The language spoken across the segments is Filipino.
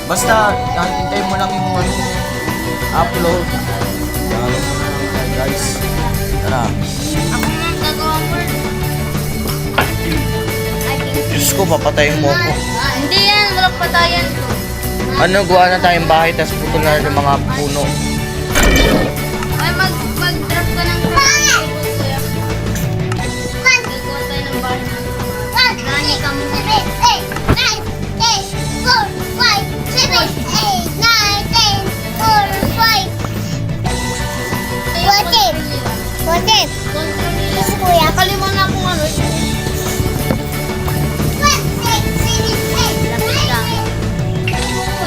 Basta, hintay mo lang yung upload. Guys. Tara. Ako nga ang gagawa ko. Diyos ko, papatayin mo ako. Hindi yan, walang patayan ko. Ano, gawa na tayong bahay, tapos putol na yung mga puno. Ay, mag-drop ka ng gagawa tayo ng bahay na. Nani ka mo. 14. Kuya, kalima na akong ano.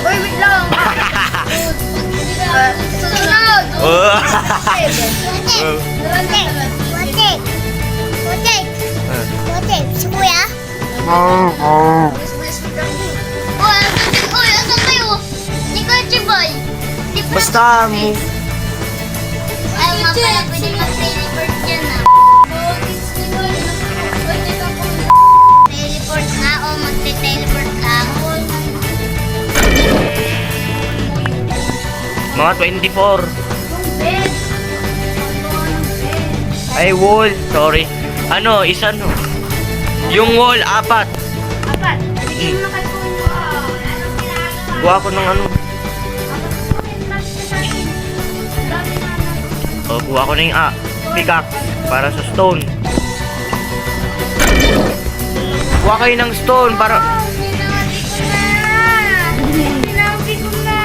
Uy, wait lang. Sunod. Si Kuya? Uy, asan kayo? Hindi ko chibay. Basta mo. Ay, nga pala, pwede mag-teleport dyan ah. Teleport na o magte-teleport lang. Mga 24. Ay, wall. Sorry. Ano, isa no. Yung wall, 4. Apat. Sige mo na kayo. Anong ginagawa? Gawa ko ng ano. O, gawa ko na yung pickaxe para sa stone. Gawa kayo ng stone para... Sinabi ko na.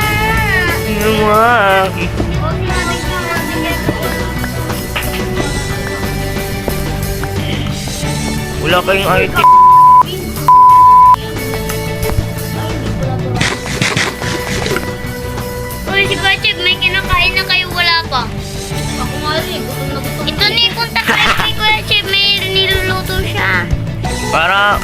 Ano nga? Wala kayong IT. Uy, si Kachib, may kinakain na kayo, wala pa. Ako nga rin, gutom na gutom. Ito na, punta kayo kay Kachib, may niluluto siya. Para...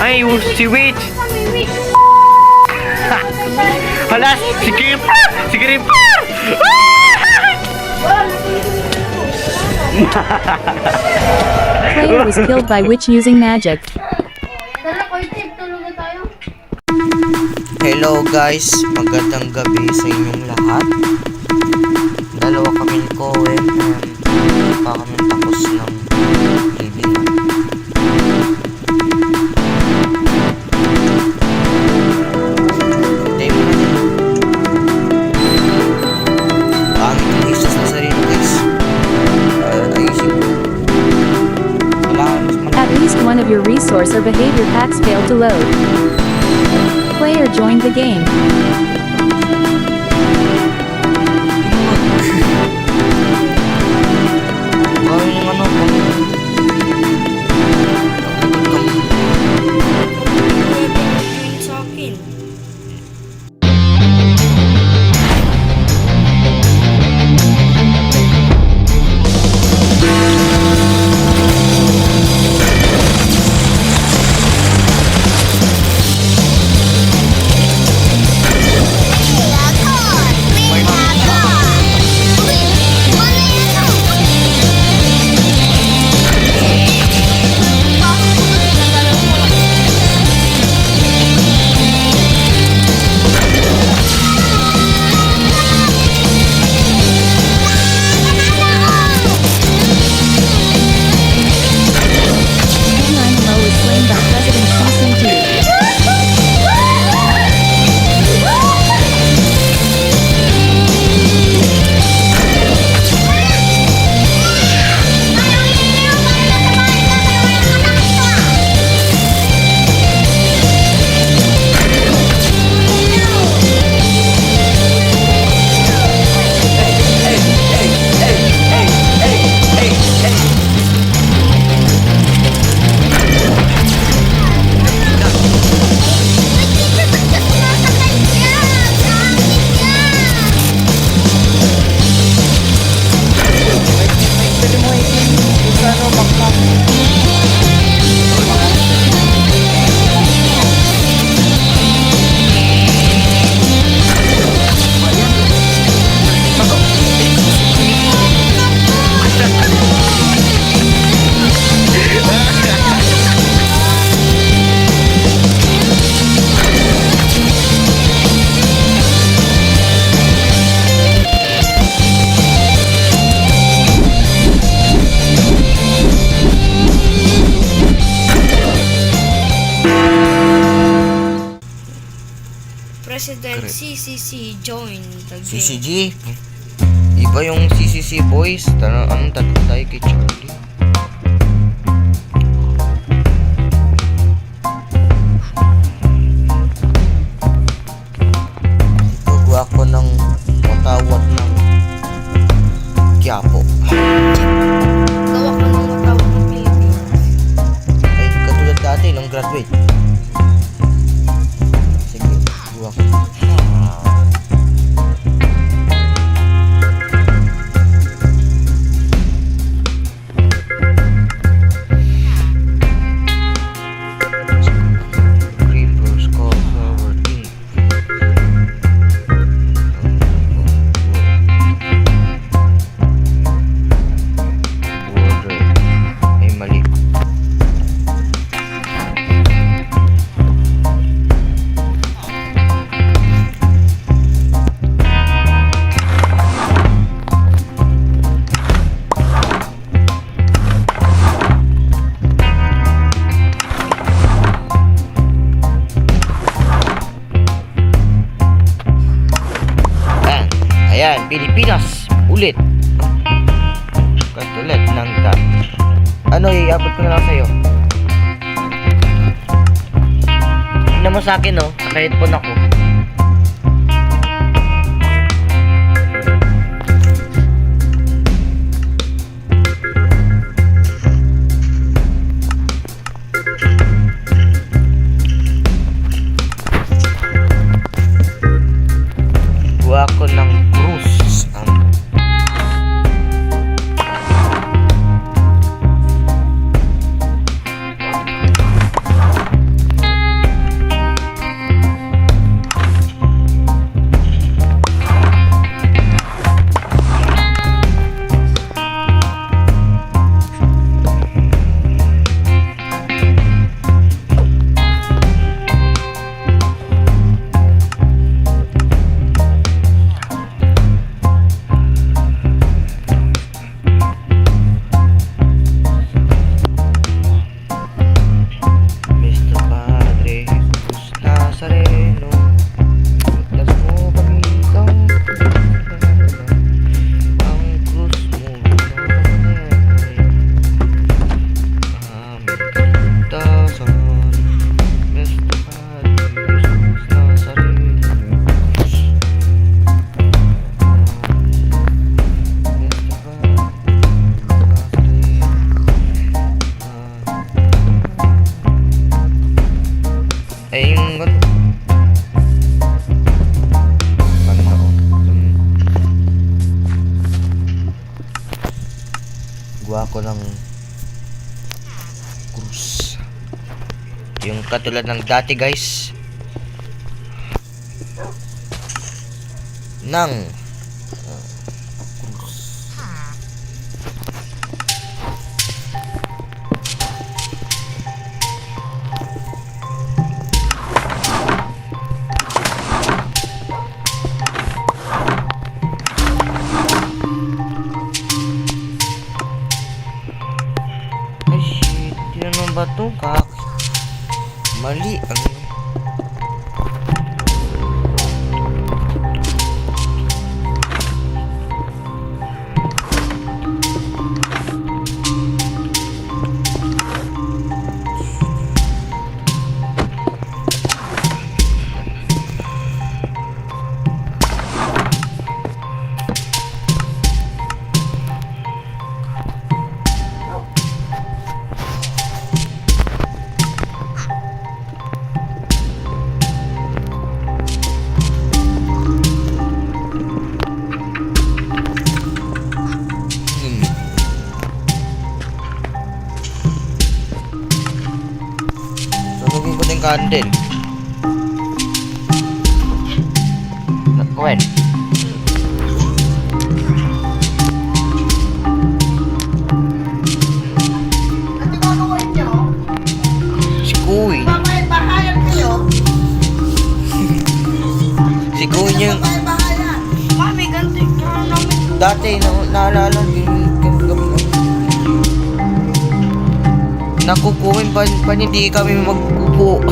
Ay, si Witch! Hala, si Creeper! Si Creeper! Player was killed by witch using magic. Tara, Kachib, tulog na tayo. Hello guys, magandang gabi sa inyong lahat. Dalawa kami ni Cohen and pa kami tapos ng libingan. Hintay mo na din. Pangit yung isas na sarili guys. Ayusin ko. Kailangan mas At least one of your resource or behavior packs failed to load. Player joined the game. Gawin yung ano Sa akin. President CCC join the game. CCG. Iba yung CCC boys. Anong tatlo tayo kay Charlie? Gagawa ko ng matawat ng Quiapo. Gawa ko ng matawag ng Pilipinas. Ay, katulad dati nung graduate. Sige, gagawa ko. Creepers call forward in. Border. Ay, mali. Ayan, Pilipinas, ulit. Katulad ng ano, iabot ko na lang sa'yo. Tignan mo sa akin, no? Naka-headphone ako. Gawa ko ng cruise. Mr. Padre Jesus Nazareno, ligtas mo kami sa ang krus mo namanay, aming kaligtasan. Mr. Padre Jesus Nazareno, Mr. Padre ay yung gawa ko ng cruise yung katulad ng dati guys ng cruise. Ay shit, tinanong ba ito? Mali ang sunugin ko din candle. Gwen. Si Kuy. Si Kuy yung Mami, ganti ka namin. dati naalala nakukuhin pa hindi kami magkupo.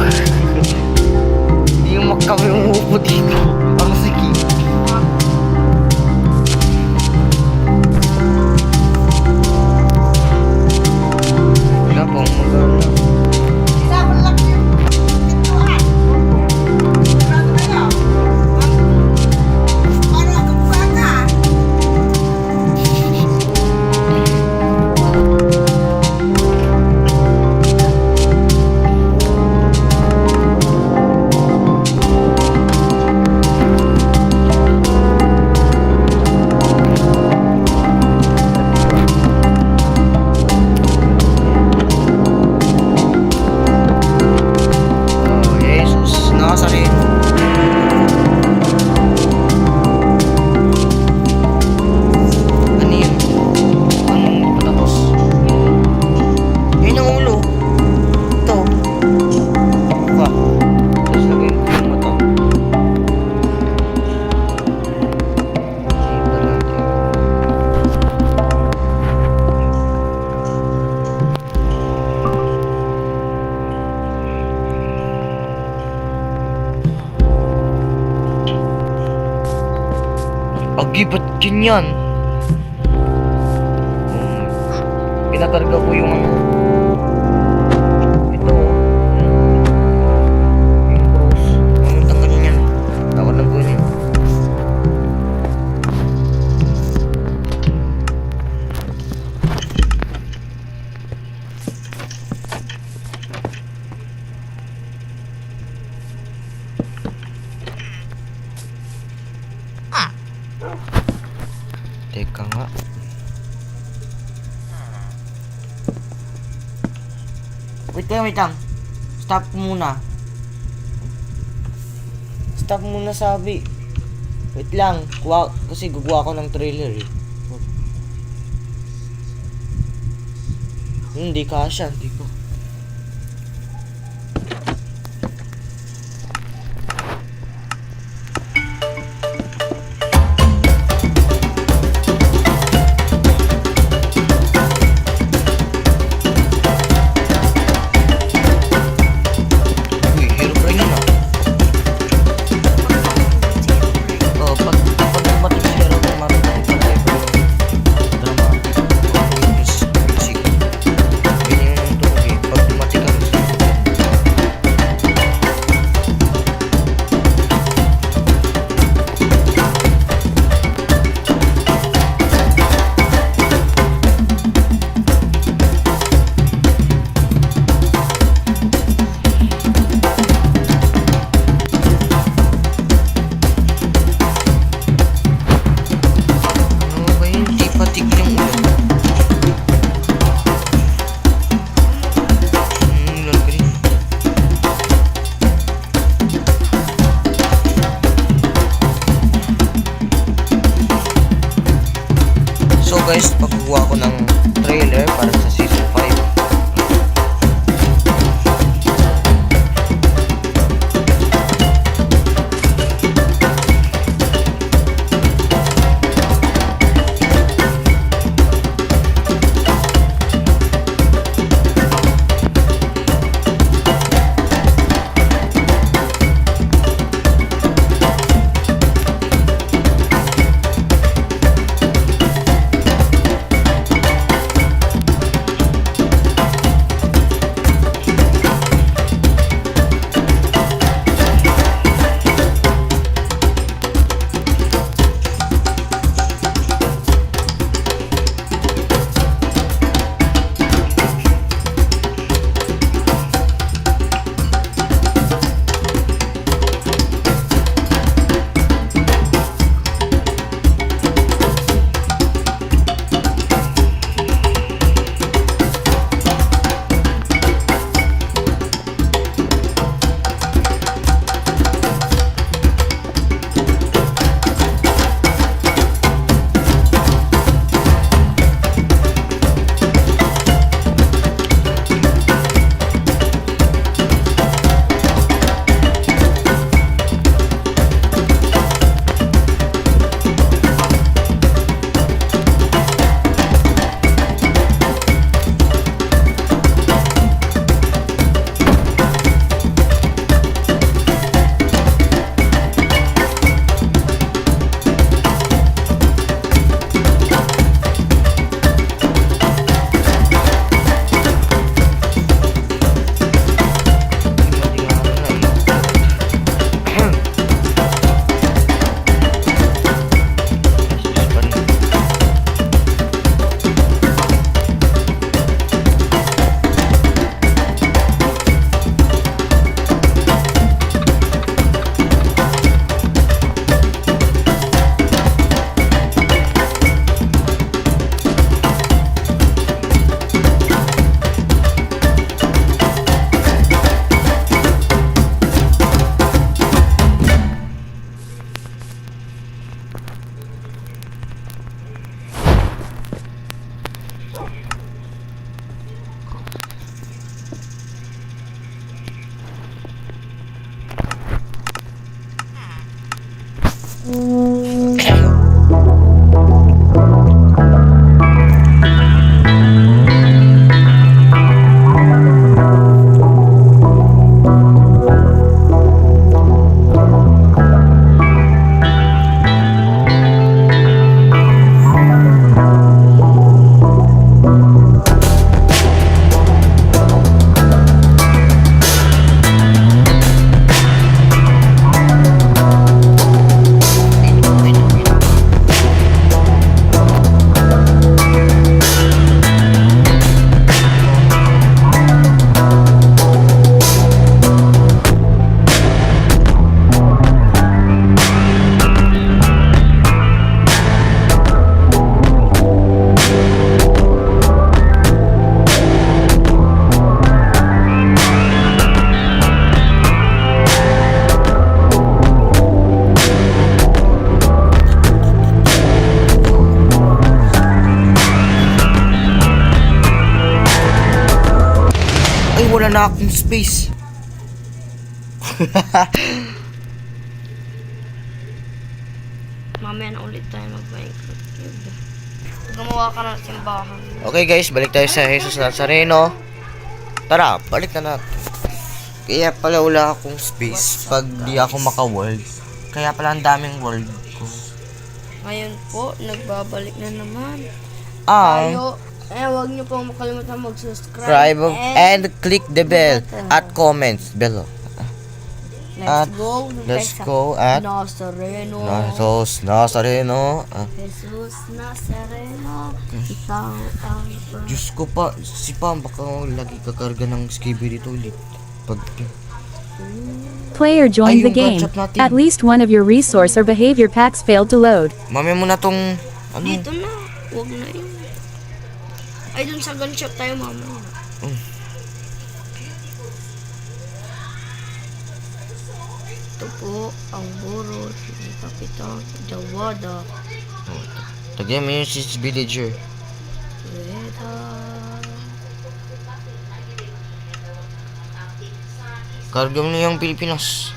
Hindi kami umuupo dito. Ang sige. Wala pong magana. Oh, Jesus. Nakasakit. Ano yun? Anong patapos? Yun ang ulo. Ito. Pa. Tapos lagay ko yung mata. Kita natin. Agi, ba't ganyan? Pinakarga ko yung ano. Ito. Yung cross. Anong tanggalin yan? Takot na po niya. Teka nga. Wait lang. Stop muna. Stop muna, sabi. Wait lang. Kasi gagawa ko ng trailer eh. Hindi kasha. Hindi ko. Uy, hirap rin yun ah. Oh, pag matik siya rin, marunong pa tayo pa yung dramatic music. Ganyan yung to eh. Pag matik ka rin. Ano ba yun? Di patik yung ulo. Ulan ka rin. So guys, pagkukuha ko ng trailer para sa season 5. wala na akong space. Mamaya na ulit tayo mag-Minecraft Cube. Gumawa ka ng simbahan. Okay guys, balik tayo sa Jesus Nazareno. Tara, balik na natin. Kaya pala wala akong space pag di ako maka-world. Kaya pala ang daming world ko. Ngayon po, nagbabalik na naman. Ang Huwag niyo pong makalimutan mag-subscribe. subscribe and click the bell at comments below. Let's go. Let's go at Nazareno. Nazareno. Jesus Nazareno. Ikaw ang Diyos ko pa, si Pam, baka lagi kakarga ng skibidi dito ulit. Pag Player joined the Ay, yung game. gunshot natin. At least one of your resource or behavior packs failed to load. mamaya mo na tong, ano, dito na. Huwag na yun. Ay, dun sa gunshot tayo, mama. Ito po ang buro ni Kapitan Jawada. tagyan mo yung si villager. Reda. Karga mo na yung Pilipinas.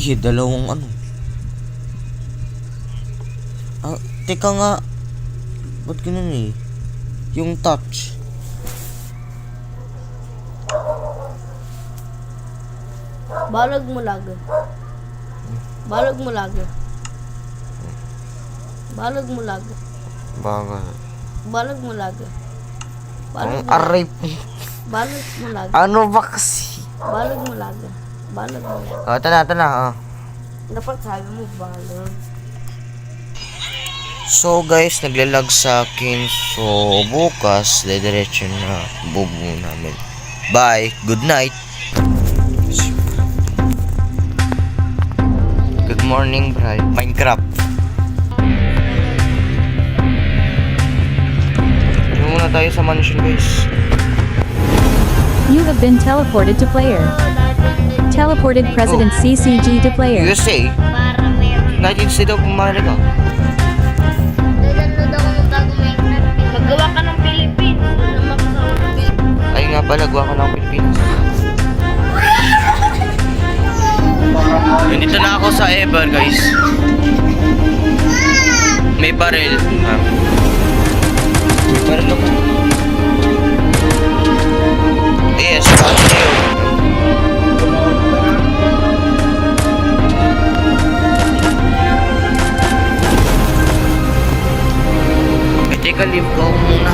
Dalawang ano. Teka nga. Ba't ganun eh? Yung touch. Balag mo lag. Balag mo lag. Balag mo lag. Bagal. Balag mo lag. Ang aray. Balag mo lag. Ano ba kasi? Balag mo lag. Balag mo lag. Tana. Dapat sabi mo balag. So guys, naglalag sa akin. So bukas, diretso na bubu namin. Bye. Good night. Good morning, Brian. Minecraft. Tingnan muna tayo sa mansion, guys. You have been teleported to player. Teleported President CCG to player. USA. Para meron. United States of America. Download ako ng bago Minecraft. Magawa ka ng Philippines. Ay nga pala, gawa ka ng Pilipinas. Nandito na ako sa Ever, guys. May baril. May baril ako. Yes, paano na yun? Teka, leave ko muna.